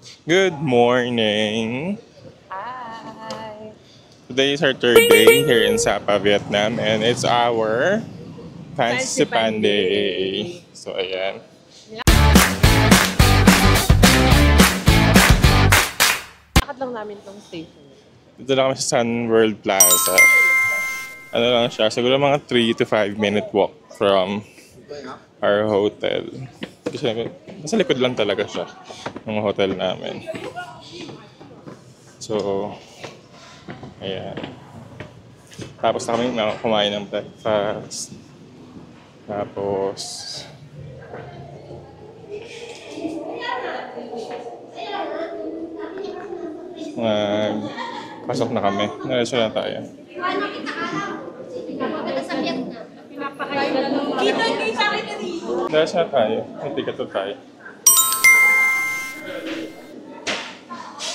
Good morning! Hi! Today is our third day here in Sapa, Vietnam, and it's our Fancy Pan Day. So, ayan. Lakad lang namin tong station. Dito lang kami sa Sun World Plaza. Ano lang siya, siguro mga 3 to 5 minute walk from our hotel. Kasi nasa likod lang talaga siya ng hotel namin. So, ayan. Tapos na kami kumain ng breakfast. Tapos, pasok na kami. Nalasyo na tayo. Nalasyo na tayo. May ticket na tayo.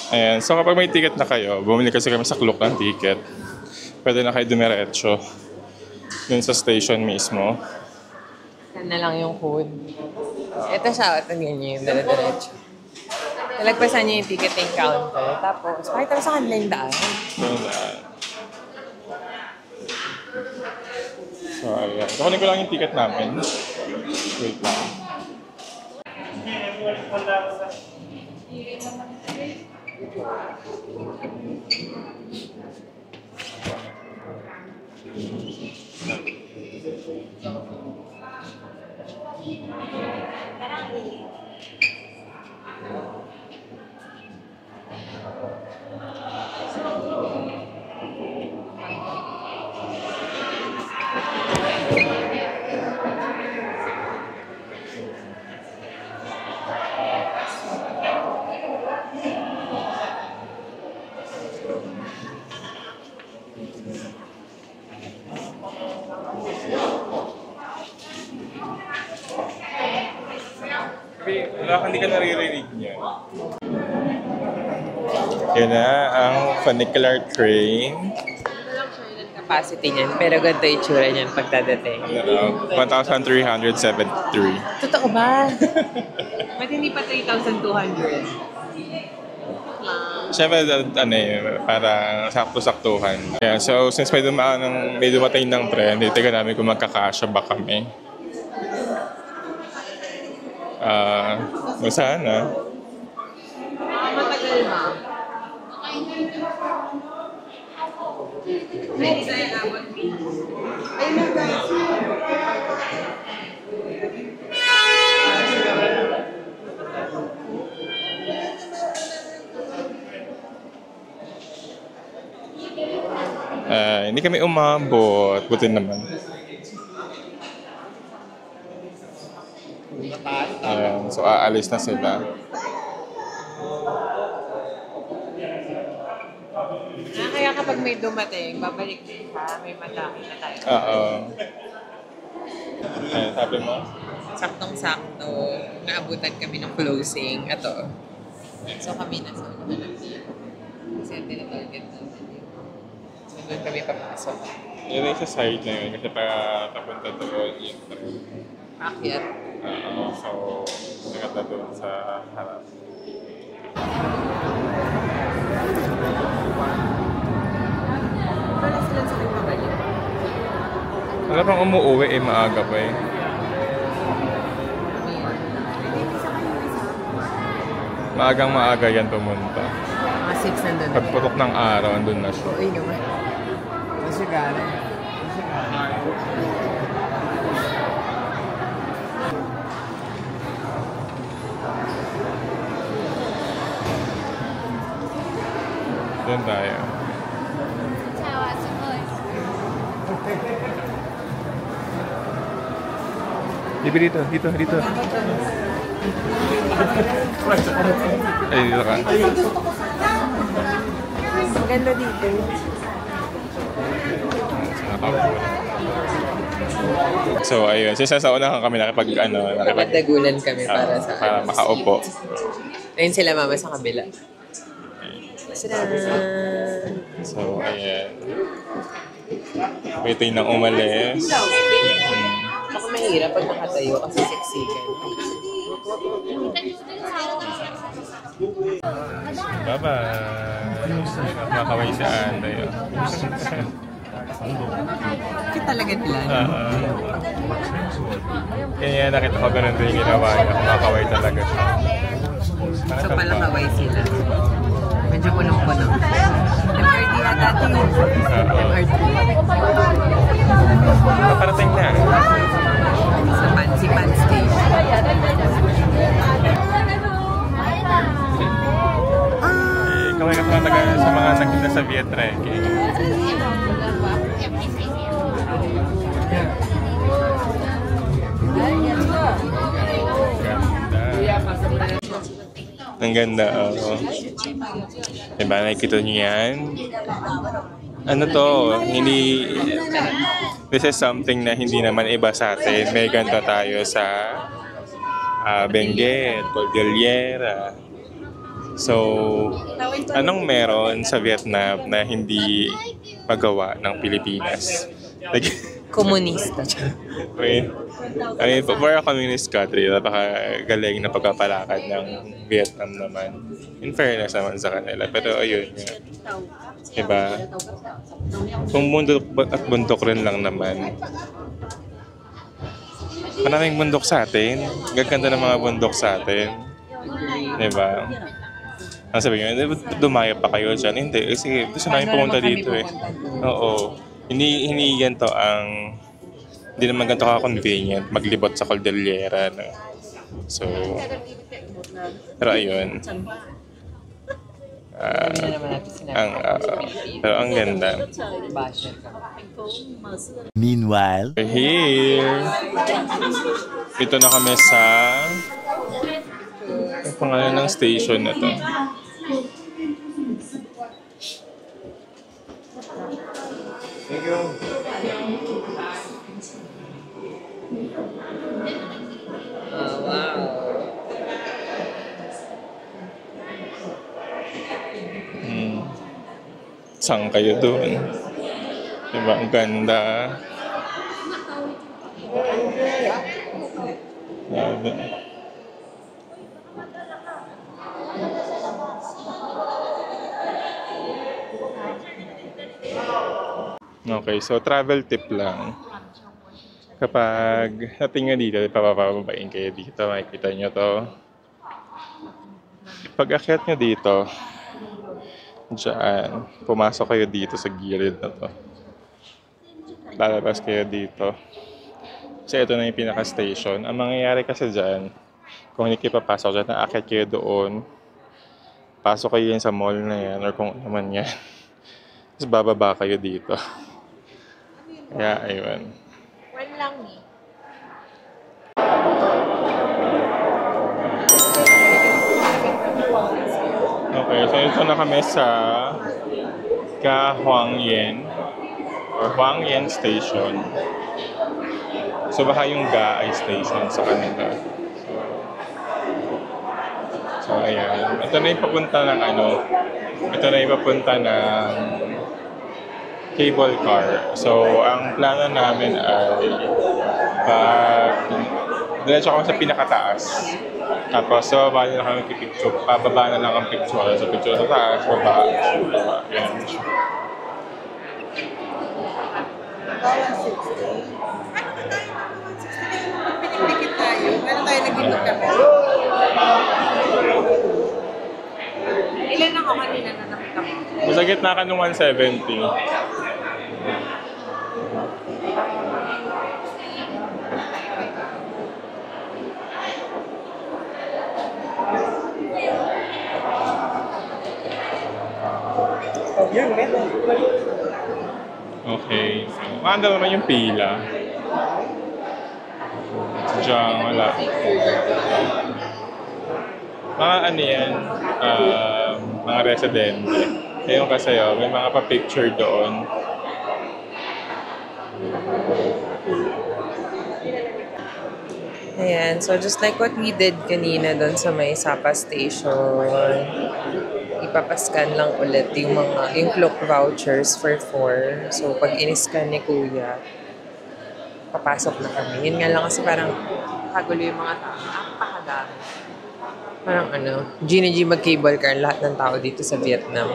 Ayan. So kapag may ticket na kayo, bumili kasi kami sa Klook ng ticket. Pwede na kayo dumiretso dun sa station mismo. Saan na lang yung code. Ito siya, ito ganyan yung dala-diretso. Nalagpasan niya yung ticketing counter. Tapos, pakita mo sa kanila yung daan. Yung daan. So, ayan. Kukunin ko lang yung ticket namin. Wait lang. Hindi ka naririnig niya. Yan na ang funicular train. Ito lang siya yung capacity niyan. Pero ganito yung itsura niyan pagdadating. 1,373. Totoo ba? Ba't hindi pa 3,200? Siyempre, parang sakto-saktuhan. Yeah, so, since may dumating ng trend, itigan namin kung magkakasya ba kami. Sana. Matagal na. Hindi tayo abot. Ay, hindi kami umabot. Buti naman. So, aalis na sila. Kaya kapag may dumating, babalik din siya. May madami na tayo. Oo. Sabi mo? Saktong-sakto. Naabutan kami ng closing. Ito. So kami nasa unahan ng team. Kasi ang tinatarget natin yun. So doon kami papasok. Yun yung sa side na yun. Kasi papunta doon yung Akyat. so, naganda doon sa harap. Wala sila sa pabalik. Wala pang umuwi maaga pa eh. Maaga yan pumunta. Mga 6 nandun. Pagputok ng araw, andun na siya. Uy naman. Kasi gana. Doon tayo. Dito. Ay, dito ka. Maganda dito. So, ayun. Sa unahan kami Nakapagdagulan kami para sa para makaupo. Ayun sila mama sa kabila. So, ayan. Waiting nang umalis. Ako mahirap pag nakatayo kasi siksikan. Bye-bye! Makakaway si Anday. Cute talaga nila. Kaya nakita ko ganun din yung ginawa niya. Kumakaway talaga siya. So pala kaway sila. Medyo punong-puno. MRT ata ito yung MRT. Paparating na. Sa Fancy Pan Station. Kaway ka pa taga sa mga nakita sa Vietrek. Ang ganda, oo. Diba, nakikita niyo yan? Ano to? Hindi... This is something na hindi naman iba sa atin. May ganito tayo sa Benguet, Cordillera. So, anong meron sa Vietnam na hindi magawa ng Pilipinas? Komunista. I mean, for a communist country, napakagaling na pagpapalakad ng Vietnam naman. In fairness naman sa kanila. Pero ayun nga. Diba? Kung bundok at bundok rin lang naman. Maraming bundok sa atin. Gaganda ng mga bundok sa atin. Diba? Ang sabi nyo, dumaya pa kayo dyan. Hindi. Sige, gusto namin pumunta dito eh. Oo. Hindi ganito ang... Hindi naman ganito ka-convenient maglibot sa Cordillera. No? So... Pero ayun. Pero ang ganda. Meanwhile, Here! Ito na kami sa... Ang pangalan ng station na to. Thank you. Wow. Saan kayo doon? Diba? Ang ganda. Grabe. Okay, so travel tip lang. Kapag natingin dito, papababain kayo dito, makikita nyo to. Pag akyat nyo dito, diyan, pumasok kayo dito sa gilid na to. Lalabas kayo dito. Kasi ito na yung pinaka-station. Ang mangyayari kasi dyan, kung hindi kayo papasok dyan, naakyat kayo doon. Pasok kayo yan sa mall na yan, or kung naman yan. Tapos bababa kayo dito. Kaya, ayun. One lang eh. Okay, so ito na kami sa Ka Huang Yen or Huang Yen Station. So baka yung Ga ay station sa kanila. So ayan. Ito na yung papunta ng ano. Ito na yung papunta ng cable car. So ang plano namin ay diretso kami sa pinakataas. Tapos sa baba na lang kami pipicture. Pababa na lang ang picture. So picture sa taas, baba. Ayan. Pinipikit tayo. Meron tayo nag-ibig kami. Ilan ako kanina na nakita mo? Sa gitna ka ng 170. Okay. Maanda naman yung pila. Diyan, wala. Mga ano yan, mga residente. Ngayon kasi may mga pa-picture doon. Ayan, so just like what we did kanina doon sa may Sapa Station, ipapascan lang ulit yung cloak vouchers for 4. So pag in-scan ni Kuya, papasok na kami. Yun nga lang kasi parang kagulo yung mga tao. Napakadami. Parang G mag-cable car lahat ng tao dito sa Vietnam.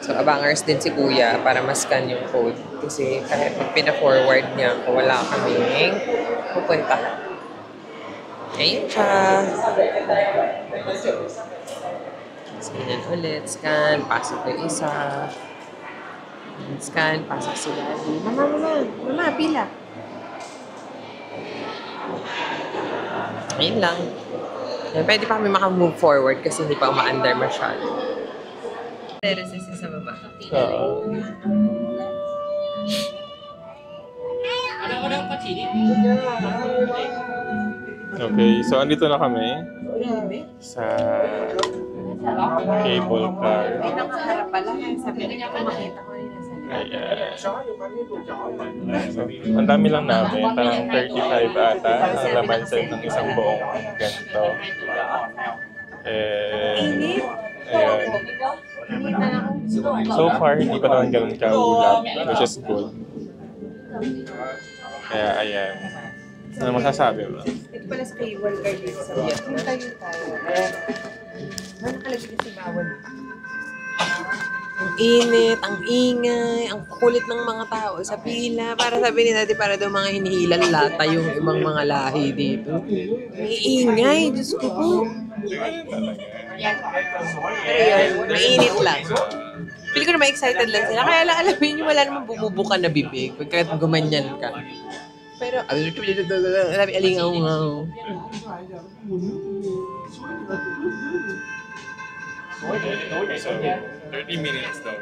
So, abangers din si Kuya para ma-scan yung code. Kasi kahit pag pina-forward niya ako, wala kaming pupuntahan. Ayun siya. Scanan ulit. Scan. Pasok yung isa. Scan. Pasok si Daddy. Mama, pila. Ayun lang. Pwede pa kami maka-move forward kasi hindi pa uma-under masyado. Terraces sa baba. Okay, so andito na kami sa cable car. May nakaharap pala. Sabi niya ako makita ko rin nasa Ayan. So, ang dami lang namin. Parang 35 ata ang laman sa ng isang buong ganito. Ayan. So far, hindi pa naman ganun kaulap, which is good. Kaya, ayan. Ano masasabi mo? Ito pala sa cable car dito sa Vietnam. Tayo. Ano nakalagay si Bawal? Ang init, ang ingay, ang kulit ng mga tao sa pila. Para sabihin natin, para daw mga hinihilan lata yung ibang mga lahi dito. Ang ingay, Diyos ko po. Pero yun, mainit lang. Feel ko na ma-excited lang sila. Kaya lang, alam niyo, wala namang bumubuka na bibig pagka gumanyan ka. Pero, alingaw-ngaw. So, 30 minutes daw.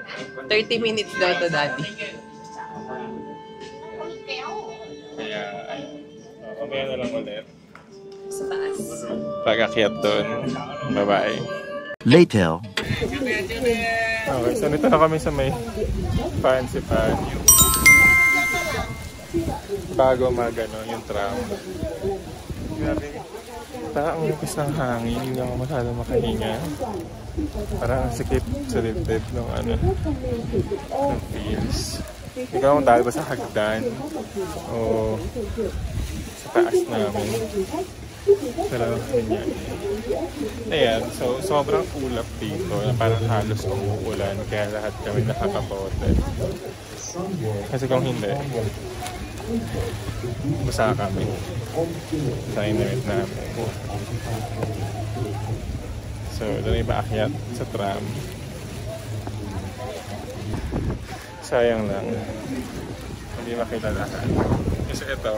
30 minutes daw to, Daddy. Kaya, ayun. Mamaya na lang ulit. Sa taas. Pag-akyat doon. Bye-bye. Later. Okay, so nito na kami sa may fancy pan. Yung bago magano yung tram. Grabe. Parang ang lupis ng hangin. Hindi ako masyado makahinga. Parang ang sikip sa dibdib ng ng feels. Ikaw ang dahil ba sa hagdan o sa taas namin. Pero ganyan. Ayan, so sobrang ulap dito na parang halos umuulan kaya lahat kami nakakabote. Kasi kung hindi, basa kami sa inamit namin. So, doon iba akyat sa tram. Sayang lang. Hindi makilalahan. Kasi ito,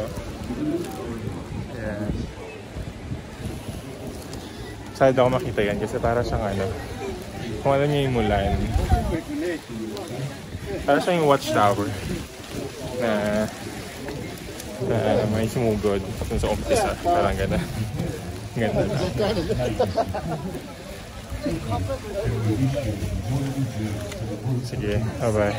ayan. Saan ako makita yan kasi para siyang kung alam niyo yung Mulan, para siyang yung watchtower na may sumugod sa umpisa, parang gano'n. Ganda na. Sige, bye-bye.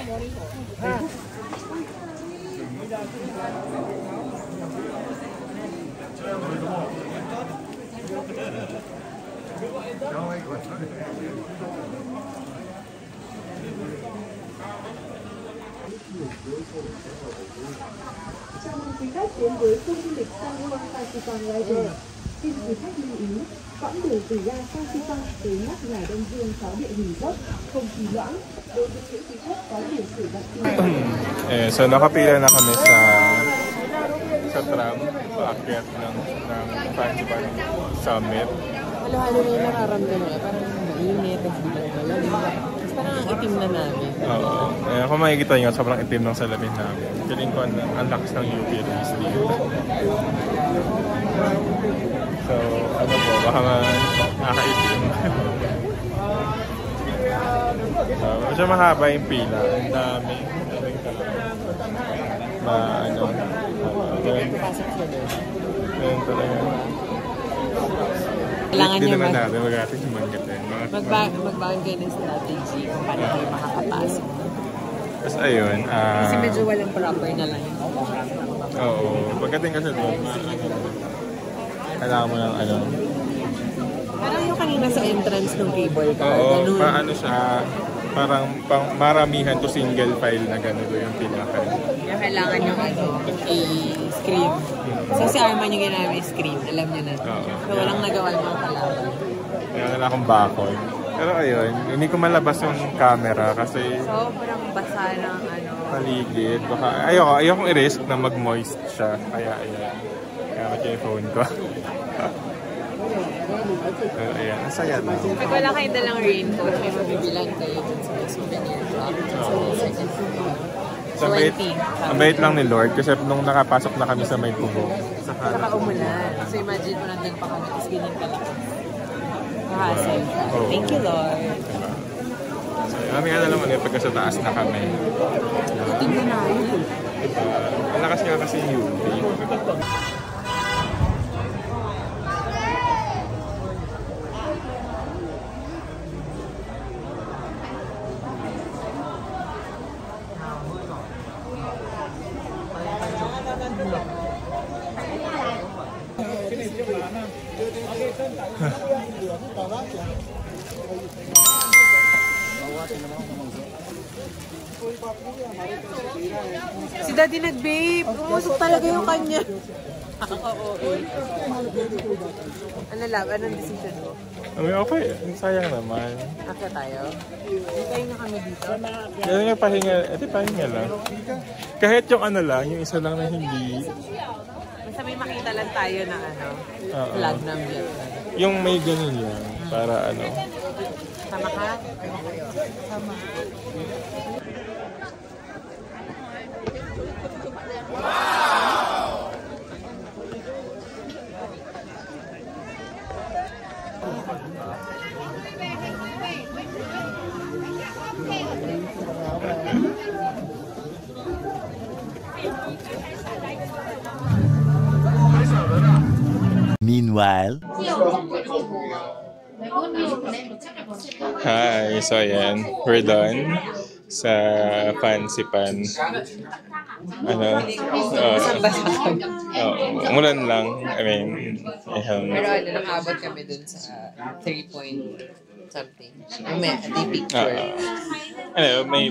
Chào mừng quý khách đến với khu du lịch San Juan Fansipan Rider. Xin quý khách lưu ý, quãng đường từ ga Fansipan tới nóc Ngài Đông Dương có địa hình dốc, không khí loãng. Đối với những quý khách có tiền sử đặc biệt. So nakapila na kami sa tram paakyat ng Fansipan Summit. Halo-halo na yung nararamdaman. Parang mainit, biglang malamig. Parang ang itim na namin. Oo. Kung makikita nyo, sobrang itim ng salamin namin. Feeling ko ang lakas ng UV rays dito. So, baka nakakaitim. So, medyo mahaba yung pila. Ang dami. Ganun talaga. Kailangan Hindi nyo naman natin mag-ating sumanggit din. magbahan kayo ng strategy kung paano kayo makakapasok. Tapos ayun. Kasi medyo walang proper na lang yun. Oo. Pagdating kasi doon, kailangan mo ng Parang yung kanina sa entrance ng cable car. Oo, ganun. paano siya, parang pang maramihan to single file na ganito yung pinaka. Kaya kailangan yung i-screen. So si Arman yung ginamit screen, alam niyo na. So walang nagawa ng mga kalaban. Kaya wala akong bakod. Pero ayun, hindi ko malabas yung camera kasi Sobrang basa ng paligid. Baka, ayokong i-risk na mag-moist siya. Kaya ayan. Gamit yung phone ko. Pero ayan, masaya na. Pag wala kayong dalang raincoat, may mabibilan kayo dun sa souvenir shop. So, ang bait lang ni Lord kasi nung nakapasok na kami sa may kubo. Saka umulan. So imagine mo nandun pa kami, tapos ganyan ka lang. Hassle. Thank you, Lord. So, kami nga naman ulit pagka sa taas na kami. Tingnan na yun. Ang lakas nga kasi yung UV. Si Daddy nag-babe. Pumusok talaga yung kanya. Oo. Ano lang? Anong decision mo? Okay, sayang naman. Akya tayo? Hintay na kami dito. Yan nga pahinga, pahinga lang. Kahit yung ano lang, yung isa lang na hindi. Basta may makita lang tayo na flag ng Vietnam. Yung may ganun lang, para ano. Sama ka? Sama. Meanwhile, Hi, so ayan, we're done sa Fancy Pan. Umulan lang. I mean, Pero nakabot kami dun sa 3 point something. May picture. may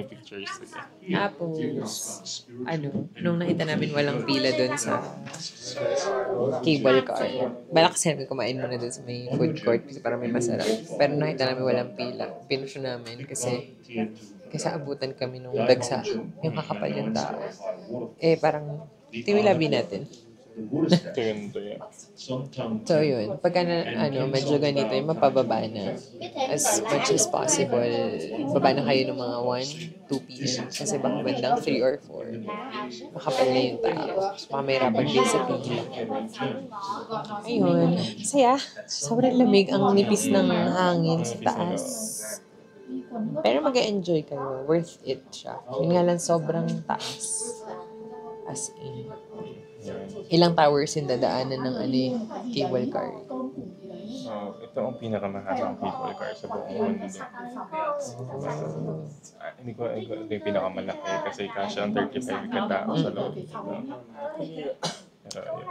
pictures. Tapos, nung nakita namin walang pila dun sa cable car. Bala kasi namin kumain muna dun sa may food court kasi parang may masarap. Pero nakita namin walang pila. Pinusyo namin kasi abutan kami nung dagsa. Yung kakapal yung tao. Parang timilabi natin. So yun, pagka medyo ganito, yung mapababa na as much as possible. Baba na kayo ng mga 1, 2 p.m. Kasi baka bandang 3 or 4. Makapal na yung tao. So baka may rapat din sa pila. Ayun, saya. Sobrang lamig, ang nipis ng hangin sa taas. Pero mag-enjoy kayo. Worth it siya. Yun nga lang sobrang taas. As in. Ilang towers yung dadaanan ng cable car? Ito ang pinakamahabang cable car sa buong mundo. Hindi ko ito yung pinakamalaki kasi kasya ang 35 katao sa loob. Pero yun.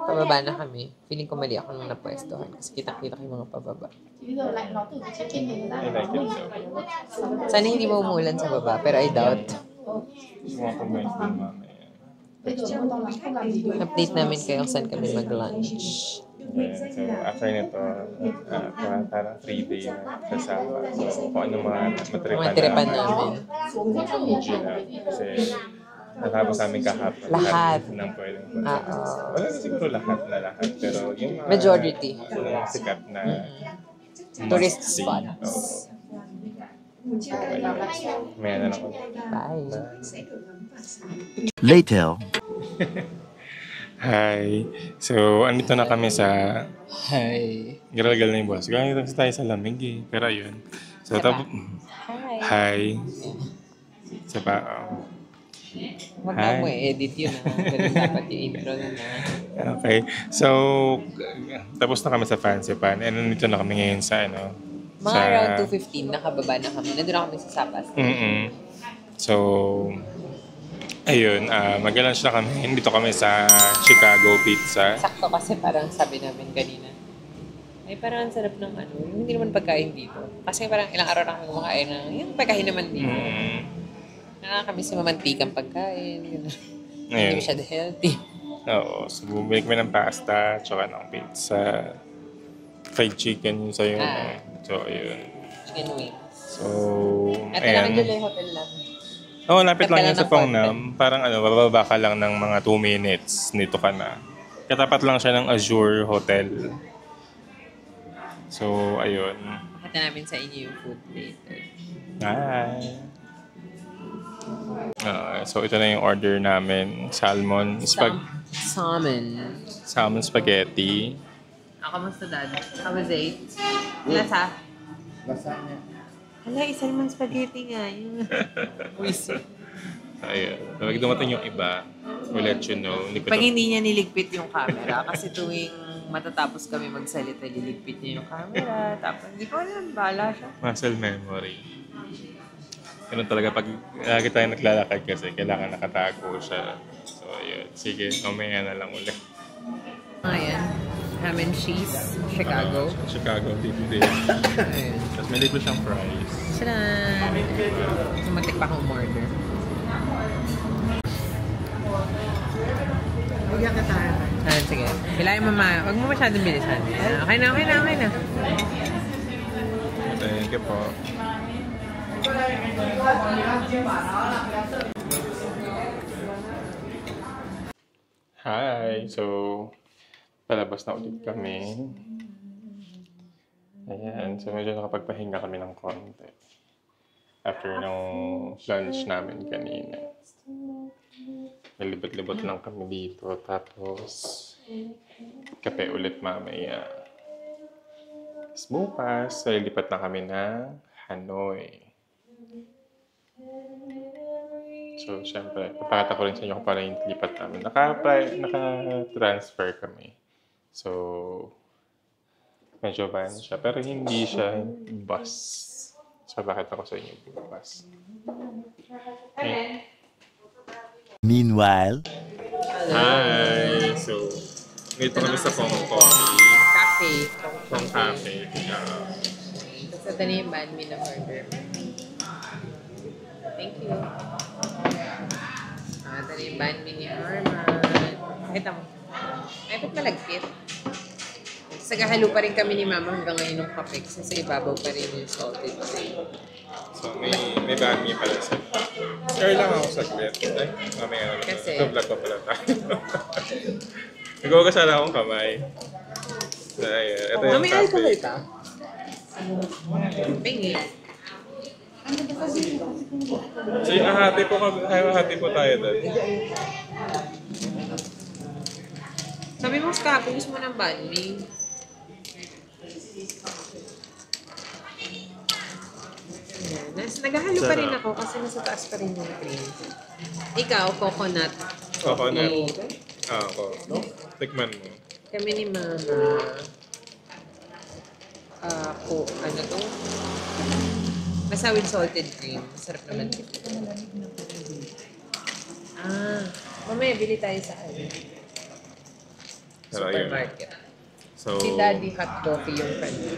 Pababa na kami. Feeling ko mali ako nung napwestohan kasi kita-kita kayo mga pababa. I like it so. Sana hindi mo umulan sa baba, pero I doubt. Mga comments din mamaya. Update namin kayo kung saan kami mag-lunch. So, after nito, parang 3-day na kasama. So, kung ano mga Matripan namin. Kasi, natapos namin kahapon. Lahat. Ng pwedeng wala na siguro lahat. Pero yung majority. Yung sikat na tourist must-see. spots. May na lang. Bye. later. Hi. So, andito na kami sa... Hi. Garagal na yung boss. Ganito tayo sa lamig eh. Pero yun. So, Hi. So, Huwag na mo edit yun Ganun dapat yung intro na Okay. So, tapos na kami sa Fancy Pan. And nandito na kami ngayon sa Mga around 2:15, nakababa na kami. Nandun na kami sa Sapas. So, ayun, mag-lunch na kami. Dito kami sa Chicago Pizza. Sakto kasi parang sabi namin kanina. Ay, parang ang sarap ng ano, yung hindi naman pagkain dito. Kasi parang ilang araw na kami kumakain ng yung pagkain naman dito. Nakakamiss yung mamantikang pagkain. Gano'n. Hindi Ayun. masyado healthy. Oo. So, bumili kami ng pasta, tsaka ng pizza. Fried chicken yung sa'yo. Ah. So, ayun. Chicken wings. So, Ito lang ayan. yung hotel lang. Oo, lapit lang Kapila yan sa ng Pongnam. Parang ano, bababa ka lang ng mga 2 minutes. Nito ka na. Katapat lang siya ng Azure Hotel. So, ayun. Pakita namin sa inyo yung food later. Hi! So, ito na yung order namin. Salmon spaghetti. Kamusta, Dad? How was it? Lasa? Lasagna. Hala, salmon spaghetti nga. Yung Wisit. Ayun. Pag dumating yung iba, we'll let you know. Pag hindi niya niligpit yung camera, kasi tuwing matatapos kami magsalita, niligpit niya yung camera. Tapos hindi ko alam, bahala siya. Muscle memory. Ganun talaga pag lagi tayo naglalakad kasi kailangan nakatago siya. So, ayun. Sige, mamaya na lang ulit. Ayan. Ham and cheese, Chicago. Chicago, dito. Ayan. Tapos may libre siyang fries. Sarap. Sumatik pa akong order. Bigyan ka tayo. Ah, sige. Kailangan mama. Huwag mo masyadong bilisan. Okay na. Thank you po. Hi! So, palabas na ulit kami. Ayan. So, medyo nakapagpahinga kami ng konti. After ng lunch namin kanina. Nalibot-libot lang kami dito. Tapos, kape ulit mamaya. Tapos bukas, lilipat na kami ng Hanoi. So, syempre, papakita ko rin sa inyo kung paano yung lipat namin. Naka-transfer kami. So, medyo van siya. Pero hindi siya bus. So, pakita ko sa inyo yung bus. Okay. Meanwhile, Hi! So, dito kami sa Hong Kong. Cafe. Hong Cafe. Tapos ito na yung banh mi na order. Thank you. Ito na yung banh mi ni Arman. Pakita mo. Ay, ba't malagkit? Sagahalo pa rin kami ni Mama hanggang ngayon ng kape kasi sa ibabaw pa rin yung salted cream. So, may banh mi pala sa... Share lang ako saglit. Ay, mamaya naman. Kasi- Ito vlog pa pala tayo. Nag-ugas na akong kamay. Ayun, ito yung May cafe. alcohol ito. Pingi. So, yung hati po tayo doon. Sabi mo, Ska, gusto mo ng banh mi. Ayan. Naghahalo pa rin ako kasi nasa taas pa rin yung cream. Ikaw, coconut. Coconut. Okay. Ako. Tikman mo. Kami ni Mama. Ano to? Basta with salted cream. Masarap naman. Mamaya bili tayo sa Pero ayun. supermarket. So, Si Daddy hot coffee yung kanya.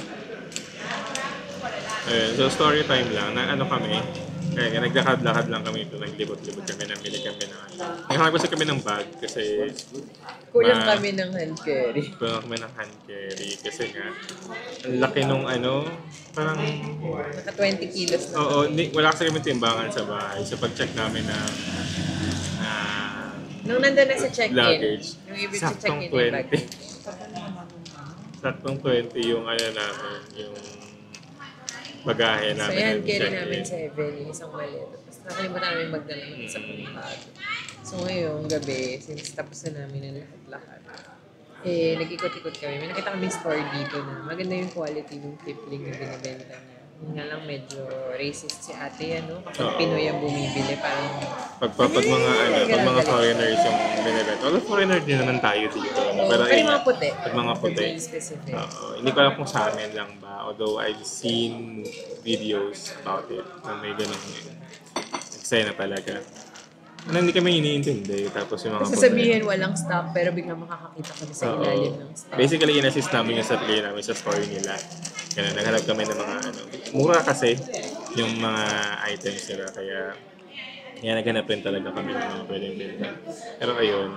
ayun. So, story time lang. Na, ano kami? Kaya naglakad-lakad lang kami ito. Naglibot-libot kami. Namili kami ng ano. Naghanap kasi kami ng bag kasi Kulang kami ng hand carry. kulang kami ng hand carry kasi nga ang laki nung ano, parang Naka 20 kilos na. oo, wala kasi kami timbangan sa bahay. So pag-check namin na Nung nandun na sa check-in, luggage, yung ibig saktong check-in yung 20. luggage. Saktong 20 yung ano namin, yung bagahe So, namin. yan, na carry check-in. namin 7, yung isang maleta. Tapos nakalimutan namin magdala ng isang bag. So, ngayong gabi, since tapos na namin ang lahat-lahat, nag-ikot-ikot kami. May nakita kami store dito na maganda yung quality ng Kipling na binibenta niya. Yun nga lang medyo racist si ate, ano? Kapag Oo. Pinoy ang bumibili, parang Pag mga foreigners yung binibenta. Although foreigner din naman tayo dito. pero ayun, yung mga puti. Pag mga To puti. be specific. Hindi ko alam kung sa amin lang ba. Although I've seen videos about it. Na may ganun eksena talaga. hindi kami iniintindi. Tapos yung mga Sasabihin walang stock pero biglang makakakita kami sa Oo. ilalim ng stock. Basically, in-assist namin yung sarili namin sa story nila. Ganun, naghanap kami ng mga mura kasi yung mga items nila. Kaya naghanap rin talaga kami ng mga pwedeng benta. Pero ayun,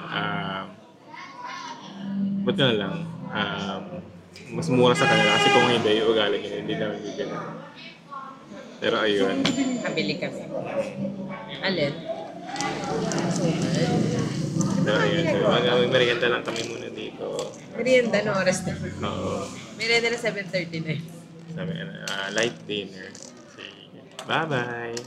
ba't na lang, mas mura sa kanila kasi kung hindi, yung ugali nila, hindi namin bibili. Pero ayun. Kabili kami. Alin? Pero ayun, so, mag-merienda lang kami muna dito. Merienda, no oras na. Oo. Merienda na 7:39. Sabi, light dinner. Sige. Bye-bye!